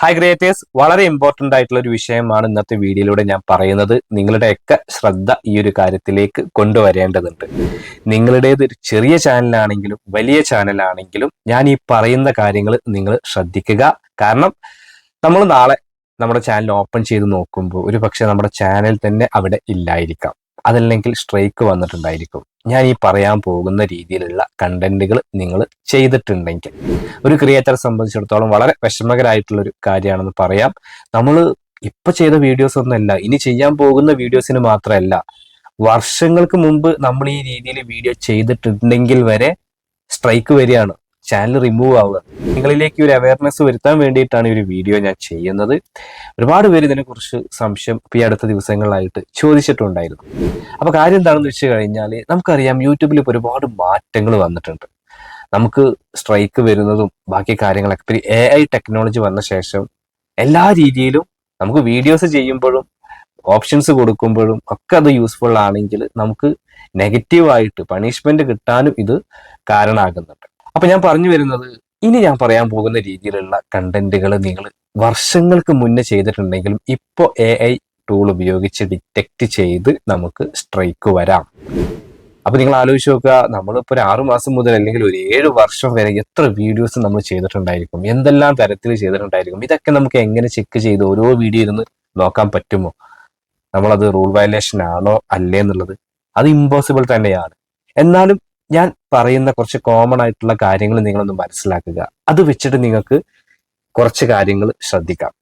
Hi creators, വളരെ important ആയിട്ടുള്ള ഒരു വിഷയമാണ് ഇന്നത്തെ വീഡിയോയിലൂടെ ഞാൻ പറയുന്നത്. നിങ്ങളുടെയൊക്കെ ശ്രദ്ധ ഈ ഒരു കാര്യത്തിലേക്ക് കൊണ്ടുവരേണ്ടതുണ്ട്. നിങ്ങളുടേത് ഒരു ചെറിയ ചാനലാണെങ്കിലും വലിയ ചാനലാണെങ്കിലും ഞാൻ ഈ പറയുന്ന കാര്യങ്ങൾ നിങ്ങൾ ശ്രദ്ധിക്കുക. കാരണം നമ്മൾ നാളെ നമ്മുടെ ചാനൽ ഓപ്പൺ ചെയ്ത് നോക്കുമ്പോൾ ഒരു പക്ഷെ നമ്മുടെ ചാനൽ തന്നെ അവിടെ ഇല്ലായിരിക്കാം, അതല്ലെങ്കിൽ സ്ട്രൈക്ക് വന്നിട്ടുണ്ടായിരിക്കും. ഞാൻ ഈ പറയാൻ പോകുന്ന രീതിയിലുള്ള കണ്ടന്റുകൾ നിങ്ങൾ ചെയ്തിട്ടുണ്ടെങ്കിൽ ഒരു ക്രിയേറ്ററെ സംബന്ധിച്ചിടത്തോളം വളരെ വിഷമകരമായിട്ടുള്ള ഒരു കാര്യമാണെന്ന് പറയാം. നമ്മൾ ഇപ്പൊ ചെയ്ത വീഡിയോസ് ഒന്നല്ല, ഇനി ചെയ്യാൻ പോകുന്ന വീഡിയോസിന് മാത്രമല്ല, വർഷങ്ങൾക്ക് മുമ്പ് നമ്മൾ ഈ രീതിയിൽ വീഡിയോ ചെയ്തിട്ടുണ്ടെങ്കിൽ വരെ സ്ട്രൈക്ക് വരികയാണ്, ചാനൽ റിമൂവ് ആവുക. നിങ്ങളിലേക്ക് ഒരു അവയർനെസ് വരുത്താൻ വേണ്ടിയിട്ടാണ് ഈ ഒരു വീഡിയോ ഞാൻ ചെയ്യുന്നത്. ഒരുപാട് പേര് ഇതിനെക്കുറിച്ച് സംശയം ഈ അടുത്ത ദിവസങ്ങളായിട്ട് ചോദിച്ചിട്ടുണ്ടായിരുന്നു. അപ്പൊ കാര്യം എന്താണെന്ന് വെച്ച് കഴിഞ്ഞാൽ, നമുക്കറിയാം യൂട്യൂബിൽ ഇപ്പോൾ ഒരുപാട് മാറ്റങ്ങൾ വന്നിട്ടുണ്ട്. നമുക്ക് സ്ട്രൈക്ക് വരുന്നതും ബാക്കി കാര്യങ്ങളൊക്കെ പിന്നെ AI ടെക്നോളജി വന്ന ശേഷം എല്ലാ രീതിയിലും നമുക്ക് വീഡിയോസ് ചെയ്യുമ്പോഴും ഓപ്ഷൻസ് കൊടുക്കുമ്പോഴും ഒക്കെ അത് യൂസ്ഫുൾ ആണെങ്കിൽ നമുക്ക് നെഗറ്റീവായിട്ട് പണിഷ്മെന്റ് കിട്ടാനും ഇത് കാരണമാകുന്നുണ്ട്. അപ്പൊ ഞാൻ പറഞ്ഞു വരുന്നത്, ഇനി ഞാൻ പറയാൻ പോകുന്ന രീതിയിലുള്ള കണ്ടന്റുകൾ നിങ്ങൾ വർഷങ്ങൾക്ക് മുന്നേ ചെയ്തിട്ടുണ്ടെങ്കിലും ഇപ്പോൾ AI ടൂൾ ഉപയോഗിച്ച് ഡിറ്റക്ട് ചെയ്ത് നമുക്ക് സ്ട്രൈക്ക് വരാം. അപ്പൊ നിങ്ങൾ ആലോചിച്ച് നോക്കുക, നമ്മളിപ്പോൾ ഒരു 6 മാസം മുതൽ അല്ലെങ്കിൽ ഒരു 7 വർഷം വരെ എത്ര വീഡിയോസ് നമ്മൾ ചെയ്തിട്ടുണ്ടായിരിക്കും, എന്തെല്ലാം തരത്തിൽ ചെയ്തിട്ടുണ്ടായിരിക്കും. ഇതൊക്കെ നമുക്ക് എങ്ങനെ ചെക്ക് ചെയ്ത് ഓരോ വീഡിയോ ഇരുന്ന് നോക്കാൻ പറ്റുമോ? നമ്മളത് റൂൾ വയലേഷൻ ആണോ അല്ലേ എന്നുള്ളത് അത് ഇമ്പോസിബിൾ തന്നെയാണ്. എന്നാലും ഞാൻ പറയുന്ന കുറച്ച് കോമൺ ആയിട്ടുള്ള കാര്യങ്ങൾ നിങ്ങളൊന്ന് മനസ്സിലാക്കുക. അത് വെച്ചിട്ട് നിങ്ങൾക്ക് കുറച്ച് കാര്യങ്ങൾ ശ്രദ്ധിക്കാം.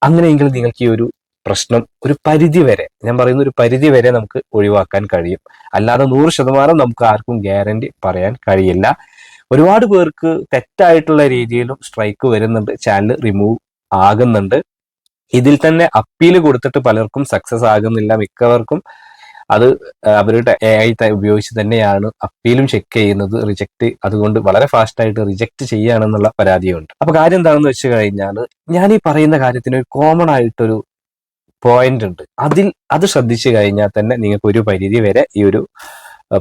അങ്ങനെയെങ്കിൽ നിങ്ങൾക്ക് ഈ ഒരു പ്രശ്നം ഒരു പരിധി വരെ, ഞാൻ പറയുന്ന ഒരു പരിധി വരെ നമുക്ക് ഒഴിവാക്കാൻ കഴിയും. അല്ലാതെ 100% നമുക്ക് ആർക്കും ഗ്യാരണ്ടി പറയാൻ കഴിയില്ല. ഒരുപാട് പേർക്ക് തെറ്റായിട്ടുള്ള രീതിയിലും സ്ട്രൈക്ക് വരുന്നുണ്ട്, ചാനൽ റിമൂവ് ആകുന്നുണ്ട്. ഇതിൽ തന്നെ അപ്പീൽ കൊടുത്തിട്ട് പലർക്കും സക്സസ് ആകുന്നില്ല. മിക്കവർക്കും അത് അവരുടെ AI ഉപയോഗിച്ച് തന്നെയാണ് അപ്പീലും ചെക്ക് ചെയ്യുന്നത്. റിജക്ട് അതുകൊണ്ട് വളരെ ഫാസ്റ്റ് ആയിട്ട് റിജക്ട് ചെയ്യുകയാണെന്നുള്ള പരാതിയുണ്ട്. അപ്പൊ കാര്യം എന്താണെന്ന് വെച്ച് കഴിഞ്ഞാൽ, ഞാൻ ഈ പറയുന്ന കാര്യത്തിന് ഒരു കോമൺ ആയിട്ടൊരു പോയിന്റ് ഉണ്ട്. അത് ശ്രദ്ധിച്ചു കഴിഞ്ഞാൽ തന്നെ നിങ്ങൾക്ക് ഒരു പരിധി വരെ ഈ ഒരു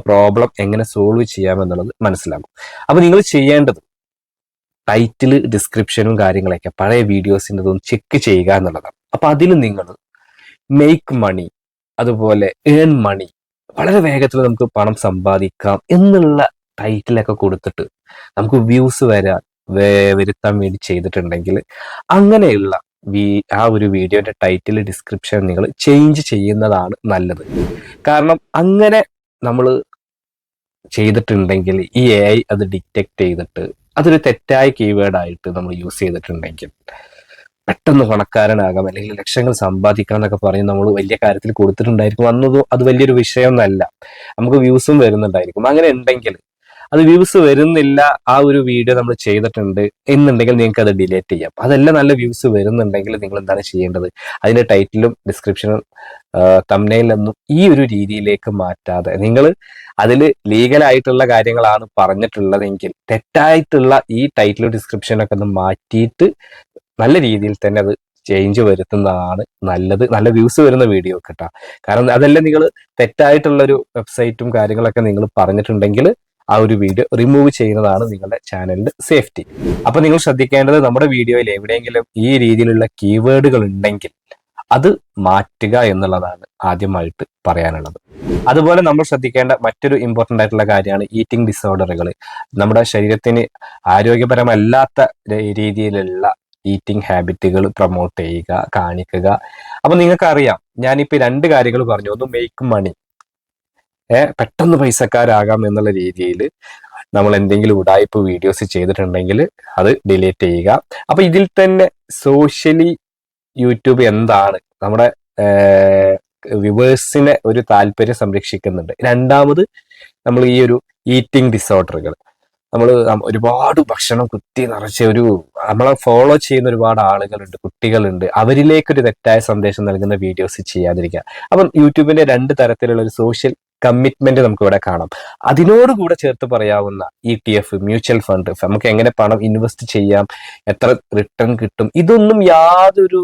പ്രോബ്ലം എങ്ങനെ സോൾവ് ചെയ്യാമെന്നുള്ളത് മനസ്സിലാകും. അപ്പൊ നിങ്ങൾ ചെയ്യേണ്ടത് ടൈറ്റിൽ, ഡിസ്ക്രിപ്ഷനും കാര്യങ്ങളൊക്കെ പഴയ വീഡിയോസിൻ്റെ ഒന്ന് ചെക്ക് ചെയ്യുക എന്നുള്ളതാണ്. അപ്പൊ അതിൽ നിങ്ങൾ മേക്ക് മണി, അതുപോലെ ഏൺ മണി, വളരെ വേഗത്തിൽ നമുക്ക് പണം സമ്പാദിക്കാം എന്നുള്ള ടൈറ്റിലൊക്കെ കൊടുത്തിട്ട് നമുക്ക് വ്യൂസ് വരുത്താൻ വേണ്ടി ചെയ്തിട്ടുണ്ടെങ്കിൽ അങ്ങനെയുള്ള ആ ഒരു വീഡിയോന്റെ ടൈറ്റിൽ, ഡിസ്ക്രിപ്ഷൻ നിങ്ങൾ ചേഞ്ച് ചെയ്യുന്നതാണ് നല്ലത്. കാരണം അങ്ങനെ നമ്മൾ ചെയ്തിട്ടുണ്ടെങ്കിൽ ഈ AI അത് ഡിറ്റക്ട് ചെയ്തിട്ട് അതൊരു തെറ്റായ കീവേഡ് ആയിട്ട് നമ്മൾ യൂസ് ചെയ്തിട്ടുണ്ടെങ്കിൽ പെട്ടെന്ന് പണക്കാരനാകാം അല്ലെങ്കിൽ ലക്ഷങ്ങൾ സമ്പാദിക്കാം എന്നൊക്കെ പറഞ്ഞ് നമ്മൾ വലിയ കാര്യത്തിൽ കൊടുത്തിട്ടുണ്ടായിരിക്കും. അന്നതും അത് വലിയൊരു വിഷയമൊന്നല്ല, നമുക്ക് വ്യൂസും വരുന്നുണ്ടായിരിക്കും. അങ്ങനെ ഉണ്ടെങ്കിൽ അത് വ്യൂസ് വരുന്നില്ല, ആ ഒരു വീഡിയോ നമ്മൾ ചെയ്തിട്ടുണ്ട് എന്നുണ്ടെങ്കിൽ നിങ്ങൾക്ക് അത് ഡിലീറ്റ് ചെയ്യാം. അതല്ല, നല്ല വ്യൂസ് വരുന്നുണ്ടെങ്കിൽ നിങ്ങൾ എന്താണ് ചെയ്യേണ്ടത്, അതിന്റെ ടൈറ്റിലും ഡിസ്ക്രിപ്ഷനും തംബ്നെയിലൊന്നും ഈ ഒരു രീതിയിലേക്ക് മാറ്റാതെ, നിങ്ങൾ അതിൽ ലീഗലായിട്ടുള്ള കാര്യങ്ങളാണ് പറഞ്ഞിട്ടുള്ളതെങ്കിൽ തെറ്റായിട്ടുള്ള ഈ ടൈറ്റിലും ഡിസ്ക്രിപ്ഷനൊക്കെ ഒന്ന് മാറ്റിയിട്ട് നല്ല രീതിയിൽ തന്നെ അത് ചേഞ്ച് വരുത്തുന്നതാണ് നല്ലത്. നല്ല വ്യൂസ് വരുന്ന വീഡിയോ കിട്ടാം. കാരണം അതല്ല, നിങ്ങൾ തെറ്റായിട്ടുള്ളൊരു വെബ്സൈറ്റും കാര്യങ്ങളൊക്കെ നിങ്ങൾ പറഞ്ഞിട്ടുണ്ടെങ്കിൽ ആ ഒരു വീഡിയോ റിമൂവ് ചെയ്യുന്നതാണ് നിങ്ങളുടെ ചാനലിന്റെ സേഫ്റ്റി. അപ്പൊ നിങ്ങൾ ശ്രദ്ധിക്കേണ്ടത്, നമ്മുടെ വീഡിയോയിൽ എവിടെയെങ്കിലും ഈ രീതിയിലുള്ള കീവേഡുകൾ ഉണ്ടെങ്കിൽ അത് മാറ്റുക എന്നുള്ളതാണ് ആദ്യമായിട്ട് പറയാനുള്ളത്. അതുപോലെ നമ്മൾ ശ്രദ്ധിക്കേണ്ട മറ്റൊരു ഇമ്പോർട്ടൻ്റ് ആയിട്ടുള്ള കാര്യമാണ് ഈറ്റിംഗ് ഡിസോർഡറുകൾ. നമ്മുടെ ശരീരത്തിന് ആരോഗ്യപരമല്ലാത്ത രീതിയിലുള്ള ഈറ്റിംഗ് ഹാബിറ്റുകൾ പ്രൊമോട്ട് ചെയ്യുക, കാണിക്കുക. അപ്പൊ നിങ്ങൾക്കറിയാം, ഞാനിപ്പോ 2 കാര്യങ്ങൾ പറഞ്ഞു. ഒന്ന് മേക്ക് മണി, പെട്ടെന്ന് പൈസക്കാരാകാം എന്നുള്ള രീതിയിൽ നമ്മൾ എന്തെങ്കിലും ഉടായ്പ വീഡിയോസ് ചെയ്തിട്ടുണ്ടെങ്കിൽ അത് ഡിലീറ്റ് ചെയ്യുക. അപ്പൊ ഇതിൽ തന്നെ സോഷ്യലി യൂട്യൂബ് എന്താണ്, നമ്മുടെ വ്യൂവേഴ്സിനെ ഒരു താല്പര്യം സംരക്ഷിക്കുന്നുണ്ട്. രണ്ടാമത് നമ്മൾ ഈ ഒരു ഈറ്റിംഗ് ഡിസോർഡറുകൾ, നമ്മൾ ഒരുപാട് ഭക്ഷണം കുത്തി നിറച്ച നമ്മളെ ഫോളോ ചെയ്യുന്ന ഒരുപാട് ആളുകളുണ്ട്, കുട്ടികളുണ്ട്, അവരിലേക്കൊരു തെറ്റായ സന്ദേശം നൽകുന്ന വീഡിയോസ് ചെയ്യാതിരിക്കുക. അപ്പം യൂട്യൂബിന്റെ 2 തരത്തിലുള്ള ഒരു സോഷ്യൽ കമ്മിറ്റ്മെന്റ് നമുക്ക് ഇവിടെ കാണാം. അതിനോടുകൂടെ ചേർത്ത് പറയാവുന്ന ETF, മ്യൂച്വൽ ഫണ്ട്, നമുക്ക് എങ്ങനെ പണം ഇൻവെസ്റ്റ് ചെയ്യാം, എത്ര റിട്ടേൺ കിട്ടും, ഇതൊന്നും യാതൊരു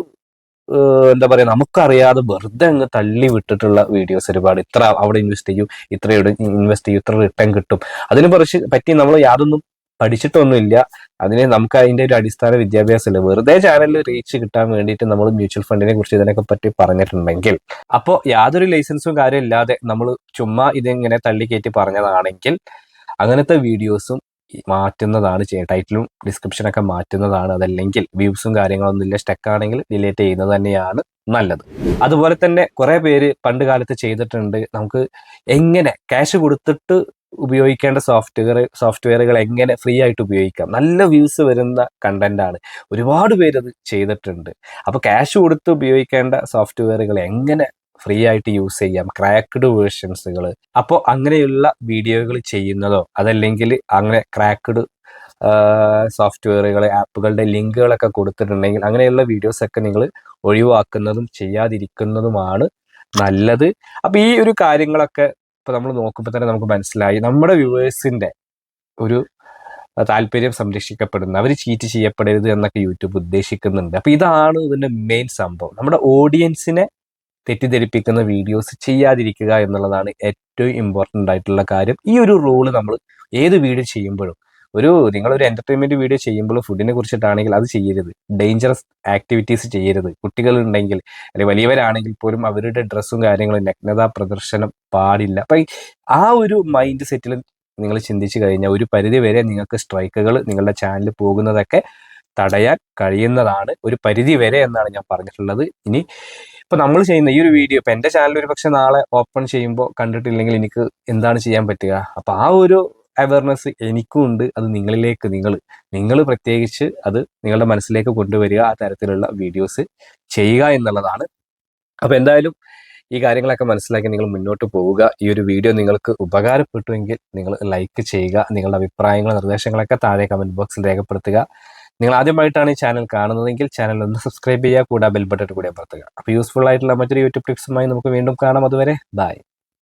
എന്താ പറയാ, നമുക്കറിയാതെ വെറുതെ അങ്ങ് തള്ളി വിട്ടിട്ടുള്ള വീഡിയോസ് ഒരുപാട്. ഇത്ര അവിടെ ഇൻവെസ്റ്റ് ചെയ്യൂ, ഇത്ര ഇവിടെ ഇൻവെസ്റ്റ് ചെയ്യൂ, ഇത്ര റിട്ടേൺ കിട്ടും, അതിനെ പറ്റി നമ്മൾ യാതൊന്നും പഠിച്ചിട്ടൊന്നുമില്ല. അതിന് നമുക്ക് അതിന്റെ ഒരു അടിസ്ഥാന വിദ്യാഭ്യാസമില്ല. വെറുതെ ചാനലിൽ റീച്ച് കിട്ടാൻ വേണ്ടിയിട്ട് നമ്മൾ മ്യൂച്വൽ ഫണ്ടിനെ കുറിച്ച് ഇതിനൊക്കെ പറ്റി പറഞ്ഞിട്ടുണ്ടെങ്കിൽ, അപ്പോൾ യാതൊരു ലൈസൻസും കാര്യം ഇല്ലാതെ നമ്മൾ ചുമ്മാ ഇതിങ്ങനെ തള്ളിക്കയറ്റി പറഞ്ഞതാണെങ്കിൽ അങ്ങനത്തെ വീഡിയോസും മാറ്റുന്നതാണ് ചെയ്യുക. ടൈറ്റിലും ഡിസ്ക്രിപ്ഷനൊക്കെ മാറ്റുന്നതാണ്. അതല്ലെങ്കിൽ വ്യൂസും കാര്യങ്ങളൊന്നും ഇല്ല, സ്റ്റക്ക് ആണെങ്കിൽ ഡിലീറ്റ് ചെയ്യുന്നത് തന്നെയാണ് നല്ലത്. അതുപോലെ തന്നെ കുറെ പേര് പണ്ട് കാലത്ത് ചെയ്തിട്ടുണ്ട്, നമുക്ക് എങ്ങനെ ക്യാഷ് കൊടുത്തിട്ട് ഉപയോഗിക്കേണ്ട സോഫ്റ്റ്വെയറുകൾ എങ്ങനെ ഫ്രീ ആയിട്ട് ഉപയോഗിക്കാം, നല്ല വ്യൂസ് വരുന്ന കണ്ടന്റ് ആണ്. ഒരുപാട് പേര് അത് ചെയ്തിട്ടുണ്ട്. അപ്പോൾ ക്യാഷ് കൊടുത്ത് ഉപയോഗിക്കേണ്ട സോഫ്റ്റ്വെയറുകൾ എങ്ങനെ ഫ്രീ ആയിട്ട് യൂസ് ചെയ്യാം, ക്രാക്ക്ഡ് വേർഷൻസുകൾ. അപ്പോൾ അങ്ങനെയുള്ള വീഡിയോകൾ ചെയ്യുന്നതോ അതല്ലെങ്കിൽ അങ്ങനെ ക്രാക്ക്ഡ് സോഫ്റ്റ്വെയറുകൾ ആപ്പുകളുടെ ലിങ്കുകളൊക്കെ കൊടുത്തിട്ടുണ്ടെങ്കിൽ അങ്ങനെയുള്ള വീഡിയോസ് ഒക്കെ നിങ്ങൾ ഒഴിവാക്കുന്നതും ചെയ്യാതിരിക്കുന്നതുമാണ് നല്ലത്. അപ്പൊ ഈ ഒരു കാര്യങ്ങളൊക്കെ ഇപ്പൊ നമ്മൾ നോക്കുമ്പോൾ തന്നെ നമുക്ക് മനസ്സിലായി, നമ്മുടെ വ്യൂവേഴ്സിന്റെ ഒരു താല്പര്യം സംരക്ഷിക്കപ്പെടുന്നു, അവർ ചീറ്റ് ചെയ്യപ്പെടരുത് എന്നൊക്കെ യൂട്യൂബ് ഉദ്ദേശിക്കുന്നുണ്ട്. അപ്പൊ ഇതാണ് ഇതിന്റെ മെയിൻ സംഭവം. നമ്മുടെ ഓഡിയൻസിനെ തെറ്റിദ്ധരിപ്പിക്കുന്ന വീഡിയോസ് ചെയ്യാതിരിക്കുക എന്നുള്ളതാണ് ഏറ്റവും ഇമ്പോർട്ടൻ്റ് ആയിട്ടുള്ള കാര്യം. ഈ ഒരു റൂള് നമ്മൾ ഏത് വീഡിയോ ചെയ്യുമ്പോഴും, നിങ്ങളൊരു എന്റർടൈൻമെന്റ് വീഡിയോ ചെയ്യുമ്പോൾ ഫുഡിനെ കുറിച്ചിട്ടാണെങ്കിൽ അത് ചെയ്യരുത്. ഡേഞ്ചറസ് ആക്ടിവിറ്റീസ് ചെയ്യരുത്. കുട്ടികളുണ്ടെങ്കിൽ അല്ലെങ്കിൽ വലിയവരാണെങ്കിൽ പോലും അവരുടെ ഡ്രസ്സും കാര്യങ്ങളും നഗ്നതാ പ്രദർശനം പാടില്ല. അപ്പൊ ആ ഒരു മൈൻഡ് സെറ്റിൽ നിങ്ങൾ ചിന്തിച്ചു കഴിഞ്ഞാൽ ഒരു പരിധി വരെ നിങ്ങൾക്ക് സ്ട്രൈക്കുകൾ നിങ്ങളുടെ ചാനലിൽ പോകുന്നതൊക്കെ തടയാൻ കഴിയുന്നതാണ്, ഒരു പരിധി വരെ എന്നാണ് ഞാൻ പറഞ്ഞിട്ടുള്ളത്. ഇനി ഇപ്പൊ നമ്മൾ ചെയ്യുന്ന ഈ ഒരു വീഡിയോ ഇപ്പൊ എന്റെ ചാനൽ ഒരു പക്ഷെ നാളെ ഓപ്പൺ ചെയ്യുമ്പോൾ കണ്ടിട്ടില്ലെങ്കിൽ എനിക്ക് എന്താണ് ചെയ്യാൻ പറ്റുക? അപ്പൊ ആ ഒരു അവയർനെസ് എനിക്കും ഉണ്ട്. അത് നിങ്ങളിലേക്ക് നിങ്ങൾ പ്രത്യേകിച്ച് അത് നിങ്ങളുടെ മനസ്സിലേക്ക് കൊണ്ടുവരിക, ആ തരത്തിലുള്ള വീഡിയോസ് ചെയ്യുക എന്നുള്ളതാണ്. അപ്പൊ എന്തായാലും ഈ കാര്യങ്ങളൊക്കെ മനസ്സിലാക്കി നിങ്ങൾ മുന്നോട്ട് പോവുക. ഈ ഒരു വീഡിയോ നിങ്ങൾക്ക് ഉപകാരപ്പെട്ടുവെങ്കിൽ നിങ്ങൾ ലൈക്ക് ചെയ്യുക. നിങ്ങളുടെ അഭിപ്രായങ്ങളും നിർദ്ദേശങ്ങളൊക്കെ താഴെ കമന്റ് ബോക്സിൽ രേഖപ്പെടുത്തുക. നിങ്ങൾ ആദ്യമായിട്ടാണ് ഈ ചാനൽ കാണുന്നതെങ്കിൽ ചാനൽ ഒന്ന് സബ്സ്ക്രൈബ് ചെയ്യുക, കൂടാതെ ബെൽ ബട്ടൺ കൂടി അമർത്തുക. അപ്പോൾ യൂസ്ഫുൾ ആയിട്ടുള്ള മറ്റൊരു യൂട്യൂബ് ടിപ്സുമായി നമുക്ക് വീണ്ടും കാണാം. അതുവരെ ബൈ.